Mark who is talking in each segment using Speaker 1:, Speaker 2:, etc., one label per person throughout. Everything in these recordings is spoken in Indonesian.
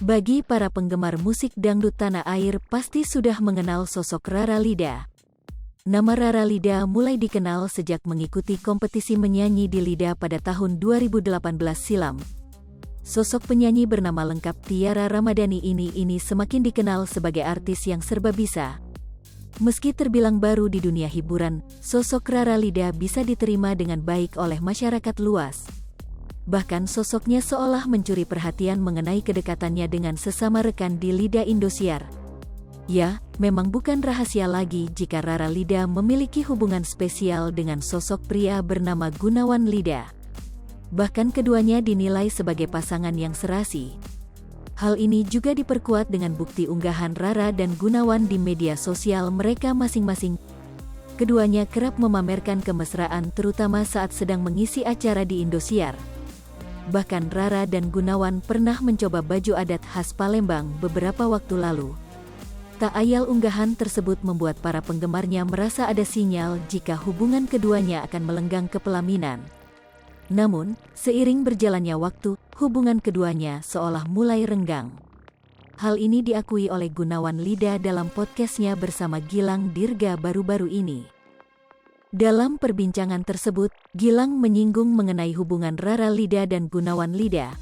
Speaker 1: Bagi para penggemar musik dangdut tanah air pasti sudah mengenal sosok Rara Lida. Nama Rara Lida mulai dikenal sejak mengikuti kompetisi menyanyi di Lida pada tahun 2018 silam. Sosok penyanyi bernama lengkap Tiara Ramadhani ini semakin dikenal sebagai artis yang serba bisa. Meski terbilang baru di dunia hiburan, sosok Rara Lida bisa diterima dengan baik oleh masyarakat luas. Bahkan sosoknya seolah mencuri perhatian mengenai kedekatannya dengan sesama rekan di Lida Indosiar. Ya, memang bukan rahasia lagi jika Rara Lida memiliki hubungan spesial dengan sosok pria bernama Gunawan Lida. Bahkan keduanya dinilai sebagai pasangan yang serasi. Hal ini juga diperkuat dengan bukti unggahan Rara dan Gunawan di media sosial mereka masing-masing. Keduanya kerap memamerkan kemesraan terutama saat sedang mengisi acara di Indosiar. Bahkan Rara dan Gunawan pernah mencoba baju adat khas Palembang beberapa waktu lalu. Tak ayal unggahan tersebut membuat para penggemarnya merasa ada sinyal jika hubungan keduanya akan melenggang ke pelaminan. Namun, seiring berjalannya waktu, hubungan keduanya seolah mulai renggang. Hal ini diakui oleh Gunawan Lida dalam podcastnya bersama Gilang Dirga baru-baru ini. Dalam perbincangan tersebut, Gilang menyinggung mengenai hubungan Rara Lida dan Gunawan Lida.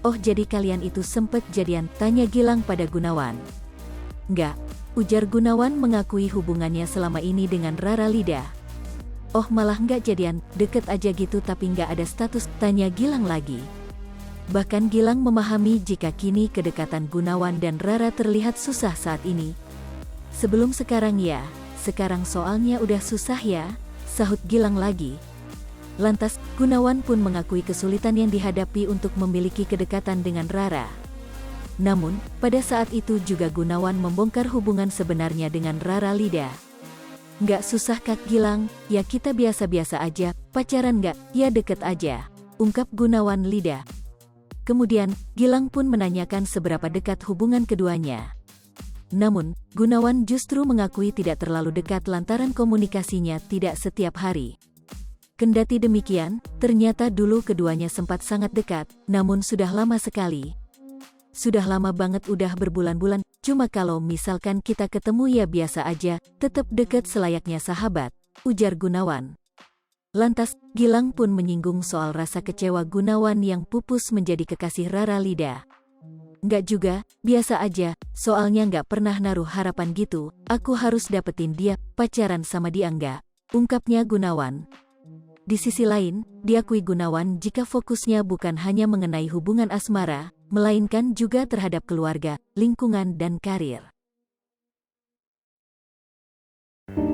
Speaker 1: "Oh, jadi kalian itu sempet jadian?" tanya Gilang pada Gunawan. "Enggak," ujar Gunawan mengakui hubungannya selama ini dengan Rara Lida. "Oh, malah enggak jadian, deket aja gitu tapi enggak ada status?" tanya Gilang lagi. Bahkan Gilang memahami jika kini kedekatan Gunawan dan Rara terlihat susah saat ini. "Sebelum sekarang ya, sekarang soalnya udah susah ya," sahut Gilang lagi. Lantas, Gunawan pun mengakui kesulitan yang dihadapi untuk memiliki kedekatan dengan Rara. Namun, pada saat itu juga Gunawan membongkar hubungan sebenarnya dengan Rara Lida. "Nggak susah Kak Gilang, ya kita biasa-biasa aja, pacaran nggak, ya deket aja," ungkap Gunawan Lida. Kemudian, Gilang pun menanyakan seberapa dekat hubungan keduanya. Namun, Gunawan justru mengakui tidak terlalu dekat lantaran komunikasinya tidak setiap hari. Kendati demikian, ternyata dulu keduanya sempat sangat dekat, namun sudah lama sekali. "Sudah lama banget, udah berbulan-bulan, cuma kalau misalkan kita ketemu ya biasa aja, tetap deket selayaknya sahabat," ujar Gunawan. Lantas, Gilang pun menyinggung soal rasa kecewa Gunawan yang pupus menjadi kekasih Rara Lida. "Nggak juga, biasa aja, soalnya nggak pernah naruh harapan gitu, aku harus dapetin dia, pacaran sama dia nggak," ungkapnya Gunawan. Di sisi lain, diakui Gunawan jika fokusnya bukan hanya mengenai hubungan asmara, melainkan juga terhadap keluarga, lingkungan, dan karir.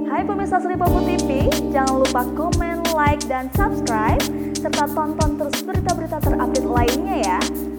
Speaker 2: Hai pemirsa Sri Popo TV, jangan lupa komen, like, dan subscribe, serta tonton terus berita-berita terupdate lainnya ya.